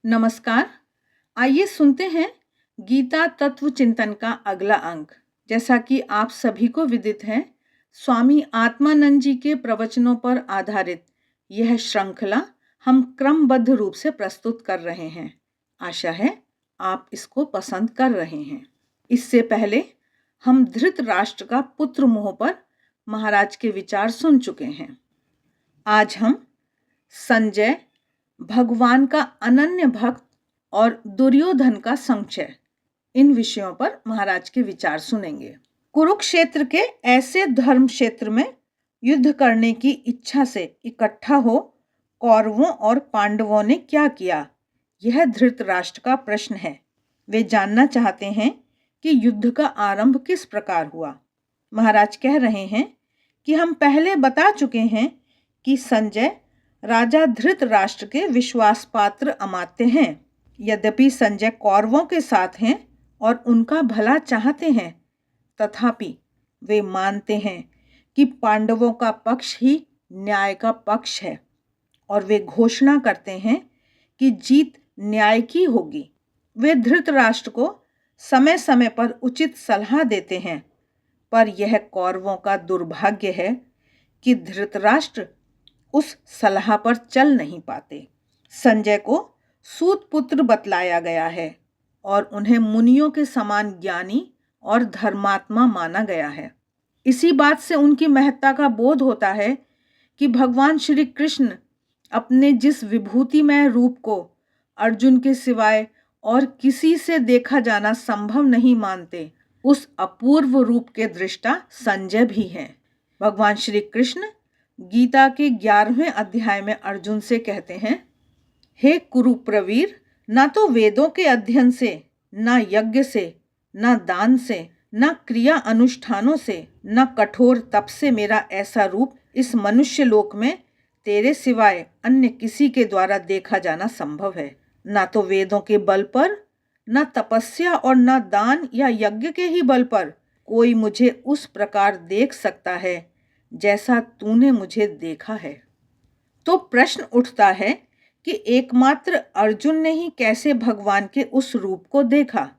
नमस्कार। आइए सुनते हैं गीता तत्व चिंतन का अगला अंक। जैसा कि आप सभी को विदित है, स्वामी आत्मानंद जी के प्रवचनों पर आधारित यह श्रृंखला हम क्रमबद्ध रूप से प्रस्तुत कर रहे हैं। आशा है आप इसको पसंद कर रहे हैं। इससे पहले हम धृतराष्ट्र का पुत्र मोह पर महाराज के विचार सुन चुके हैं। आज हम संजय, भगवान का अनन्य भक्त और दुर्योधन का संशय, इन विषयों पर महाराज के विचार सुनेंगे। कुरुक्षेत्र के ऐसे धर्म क्षेत्र में युद्ध करने की इच्छा से इकट्ठा हो कौरवों और पांडवों ने क्या किया, यह धृतराष्ट्र का प्रश्न है। वे जानना चाहते हैं कि युद्ध का आरंभ किस प्रकार हुआ। महाराज कह रहे हैं कि हम पहले बता चुके हैं कि संजय राजा धृतराष्ट्र के विश्वास पात्र अमात्य हैं। यद्यपि संजय कौरवों के साथ हैं और उनका भला चाहते हैं, तथापि वे मानते हैं कि पांडवों का पक्ष ही न्याय का पक्ष है और वे घोषणा करते हैं कि जीत न्याय की होगी। वे धृतराष्ट्र को समय समय पर उचित सलाह देते हैं, पर यह कौरवों का दुर्भाग्य है कि धृतराष्ट्र उस सलाह पर चल नहीं पाते। संजय को सूत पुत्र बतलाया गया है और उन्हें मुनियों के समान ज्ञानी और धर्मात्मा माना गया है। इसी बात से उनकी महत्ता का बोध होता है कि भगवान श्री कृष्ण अपने जिस विभूतिमय रूप को अर्जुन के सिवाय और किसी से देखा जाना संभव नहीं मानते, उस अपूर्व रूप के दृष्टा संजय भी हैं। भगवान श्री कृष्ण गीता के 11वें अध्याय में अर्जुन से कहते हैं, हे कुरुप्रवीर, ना तो वेदों के अध्ययन से, ना यज्ञ से, ना दान से, ना क्रिया अनुष्ठानों से, ना कठोर तप से मेरा ऐसा रूप इस मनुष्य लोक में तेरे सिवाय अन्य किसी के द्वारा देखा जाना संभव है। ना तो वेदों के बल पर, ना तपस्या और ना दान या यज्ञ के ही बल पर कोई मुझे उस प्रकार देख सकता है जैसा तूने मुझे देखा है। तो प्रश्न उठता है कि एकमात्र अर्जुन ने ही कैसे भगवान के उस रूप को देखा?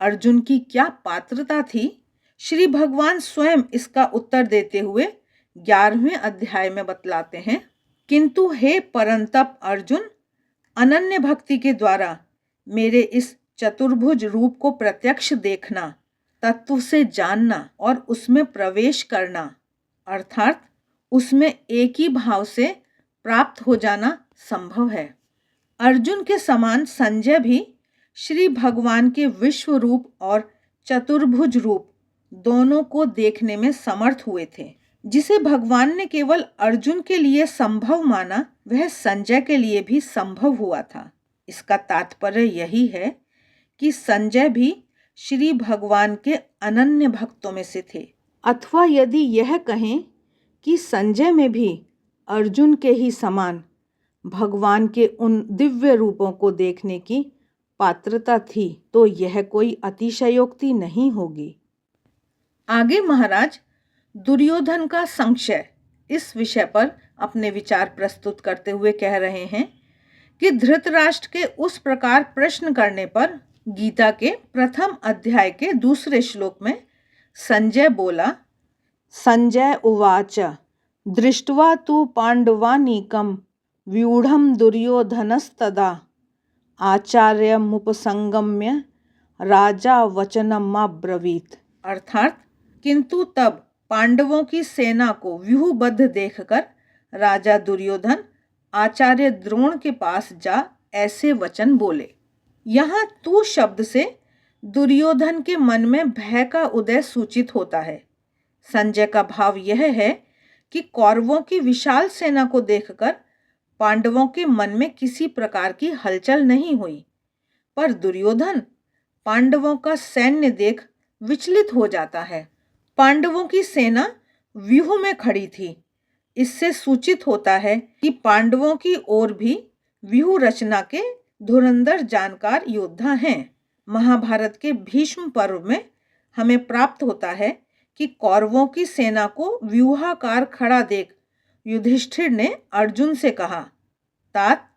अर्जुन की क्या पात्रता थी? श्री भगवान स्वयं इसका उत्तर देते हुए 11वें अध्याय में बतलाते हैं, किंतु हे परंतप अर्जुन, अनन्य भक्ति के द्वारा मेरे इस चतुर्भुज रूप को प्रत्यक्ष देखना, तत्व से जानना और उसमें प्रवेश करना, अर्थात उसमें एक ही भाव से प्राप्त हो जाना संभव है। अर्जुन के समान संजय भी श्री भगवान के विश्व रूप और चतुर्भुज रूप दोनों को देखने में समर्थ हुए थे। जिसे भगवान ने केवल अर्जुन के लिए संभव माना, वह संजय के लिए भी संभव हुआ था। इसका तात्पर्य यही है कि संजय भी श्री भगवान के अनन्य भक्तों में से थे। अथवा यदि यह कहें कि संजय में भी अर्जुन के ही समान भगवान के उन दिव्य रूपों को देखने की पात्रता थी, तो यह कोई अतिशयोक्ति नहीं होगी। आगे महाराज दुर्योधन का संशय, इस विषय पर अपने विचार प्रस्तुत करते हुए कह रहे हैं कि धृतराष्ट्र के उस प्रकार प्रश्न करने पर गीता के प्रथम अध्याय के 2 श्लोक में संजय बोला, संजय उवाच दृष्ट्वा तु पांडवानीकं व्यूढ़ं दुर्योधनस्तदा आचार्यमुपसंगम्य राजा वचनमब्रवीत। अर्थात किंतु तब पांडवों की सेना को व्यूहबद्ध देखकर राजा दुर्योधन आचार्य द्रोण के पास जा ऐसे वचन बोले। यहाँ तू शब्द से दुर्योधन के मन में भय का उदय सूचित होता है। संजय का भाव यह है कि कौरवों की विशाल सेना को देखकर पांडवों के मन में किसी प्रकार की हलचल नहीं हुई, पर दुर्योधन पांडवों का सैन्य देख विचलित हो जाता है। पांडवों की सेना व्यूह में खड़ी थी। इससे सूचित होता है कि पांडवों की ओर भी व्यूह रचना के धुरंधर जानकार योद्धा हैं। महाभारत के भीष्म पर्व में हमें प्राप्त होता है कि कौरवों की सेना को व्यूहाकार खड़ा देख युधिष्ठिर ने अर्जुन से कहा, तात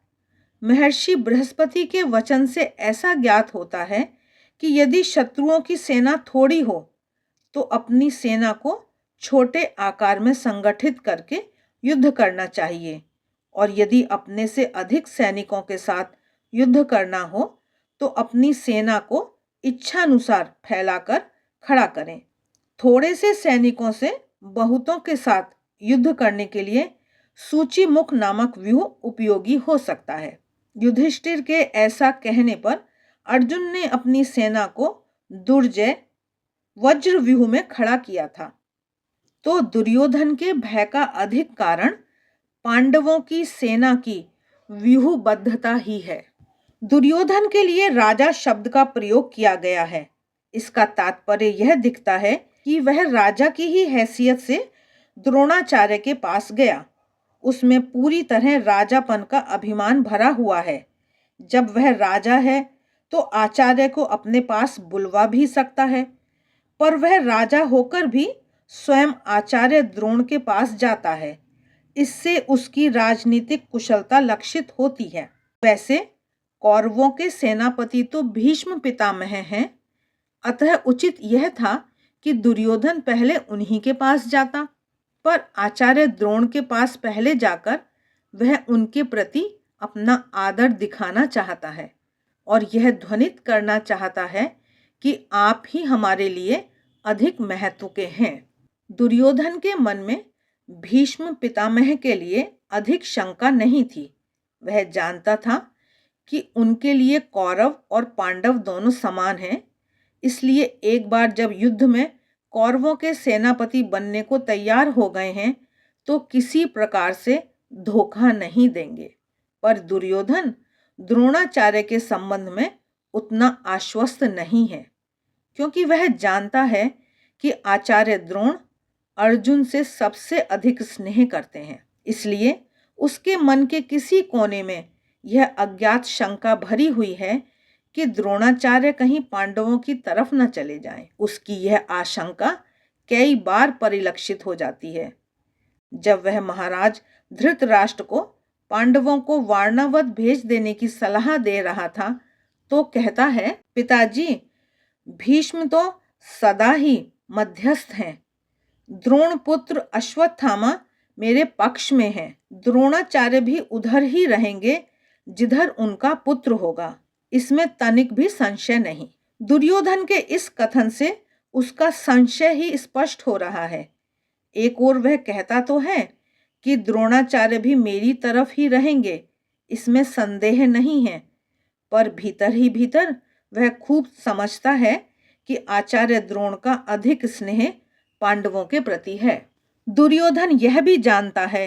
महर्षि बृहस्पति के वचन से ऐसा ज्ञात होता है कि यदि शत्रुओं की सेना थोड़ी हो तो अपनी सेना को छोटे आकार में संगठित करके युद्ध करना चाहिए, और यदि अपने से अधिक सैनिकों के साथ युद्ध करना हो तो अपनी सेना को इच्छानुसार फैलाकर खड़ा करें। थोड़े से सैनिकों से बहुतों के साथ युद्ध करने के लिए सूचीमुख नामक व्यूह उपयोगी हो सकता है। युधिष्ठिर के ऐसा कहने पर अर्जुन ने अपनी सेना को दुर्जय वज्र व्यूह में खड़ा किया था। तो दुर्योधन के भय का अधिक कारण पांडवों की सेना की व्यूहबद्धता ही है। दुर्योधन के लिए राजा शब्द का प्रयोग किया गया है। इसका तात्पर्य यह दिखता है कि वह राजा की ही हैसियत से द्रोणाचार्य के पास गया। उसमें पूरी तरह राजापन का अभिमान भरा हुआ है। जब वह राजा है तो आचार्य को अपने पास बुलवा भी सकता है, पर वह राजा होकर भी स्वयं आचार्य द्रोण के पास जाता है। इससे उसकी राजनीतिक कुशलता लक्षित होती है। वैसे कौरवों के सेनापति तो भीष्म पितामह हैं, अतः उचित यह था कि दुर्योधन पहले उन्हीं के पास जाता, पर आचार्य द्रोण के पास पहले जाकर वह उनके प्रति अपना आदर दिखाना चाहता है और यह ध्वनित करना चाहता है कि आप ही हमारे लिए अधिक महत्व के हैं। दुर्योधन के मन में भीष्म पितामह के लिए अधिक शंका नहीं थी। वह जानता था कि उनके लिए कौरव और पांडव दोनों समान हैं, इसलिए एक बार जब युद्ध में कौरवों के सेनापति बनने को तैयार हो गए हैं तो किसी प्रकार से धोखा नहीं देंगे। पर दुर्योधन द्रोणाचार्य के संबंध में उतना आश्वस्त नहीं है, क्योंकि वह जानता है कि आचार्य द्रोण अर्जुन से सबसे अधिक स्नेह करते हैं। इसलिए उसके मन के किसी कोने में यह अज्ञात शंका भरी हुई है कि द्रोणाचार्य कहीं पांडवों की तरफ न चले जाएं। उसकी यह आशंका कई बार परिलक्षित हो जाती है। जब वह महाराज धृतराष्ट्र को पांडवों को वारणावत भेज देने की सलाह दे रहा था तो कहता है, पिताजी, भीष्म तो सदा ही मध्यस्थ हैं। द्रोण पुत्र अश्वत्थामा मेरे पक्ष में है। द्रोणाचार्य भी उधर ही रहेंगे जिधर उनका पुत्र होगा, इसमें तनिक भी संशय नहीं। दुर्योधन के इस कथन से उसका संशय ही स्पष्ट हो रहा है। एक ओर वह कहता तो है कि द्रोणाचार्य भी मेरी तरफ ही रहेंगे, इसमें संदेह नहीं है, पर भीतर ही भीतर वह खूब समझता है कि आचार्य द्रोण का अधिक स्नेह पांडवों के प्रति है। दुर्योधन यह भी जानता है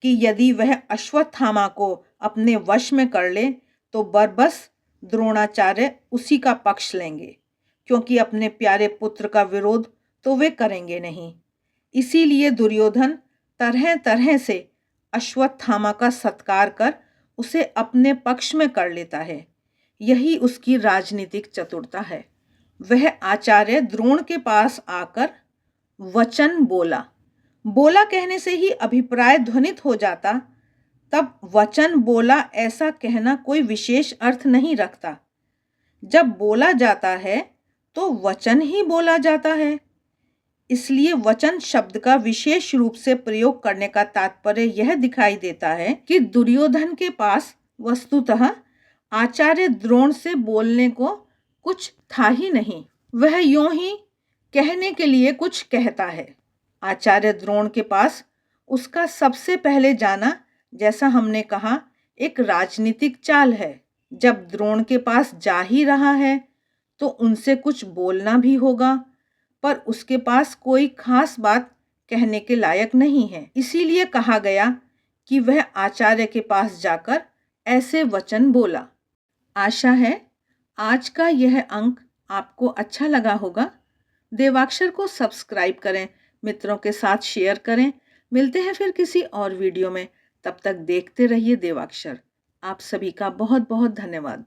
कि यदि वह अश्वत्थामा को अपने वश में कर ले तो बरबस द्रोणाचार्य उसी का पक्ष लेंगे, क्योंकि अपने प्यारे पुत्र का विरोध तो वे करेंगे नहीं। इसीलिए दुर्योधन तरह तरह से अश्वत्थामा का सत्कार कर उसे अपने पक्ष में कर लेता है। यही उसकी राजनीतिक चतुरता है। वह आचार्य द्रोण के पास आकर वचन बोला। बोला कहने से ही अभिप्राय ध्वनित हो जाता, तब वचन बोला ऐसा कहना कोई विशेष अर्थ नहीं रखता। जब बोला जाता है तो वचन ही बोला जाता है। इसलिए वचन शब्द का विशेष रूप से प्रयोग करने का तात्पर्य यह दिखाई देता है कि दुर्योधन के पास वस्तुतः आचार्य द्रोण से बोलने को कुछ था ही नहीं। वह यूं ही कहने के लिए कुछ कहता है। आचार्य द्रोण के पास उसका सबसे पहले जाना, जैसा हमने कहा, एक राजनीतिक चाल है। जब द्रोण के पास जा ही रहा है तो उनसे कुछ बोलना भी होगा, पर उसके पास कोई खास बात कहने के लायक नहीं है। इसीलिए कहा गया कि वह आचार्य के पास जाकर ऐसे वचन बोला। आशा है आज का यह अंक आपको अच्छा लगा होगा। देवाक्षर को सब्सक्राइब करें, मित्रों के साथ शेयर करें। मिलते हैं फिर किसी और वीडियो में। तब तक देखते रहिए देवाक्षर। आप सभी का बहुत बहुत धन्यवाद।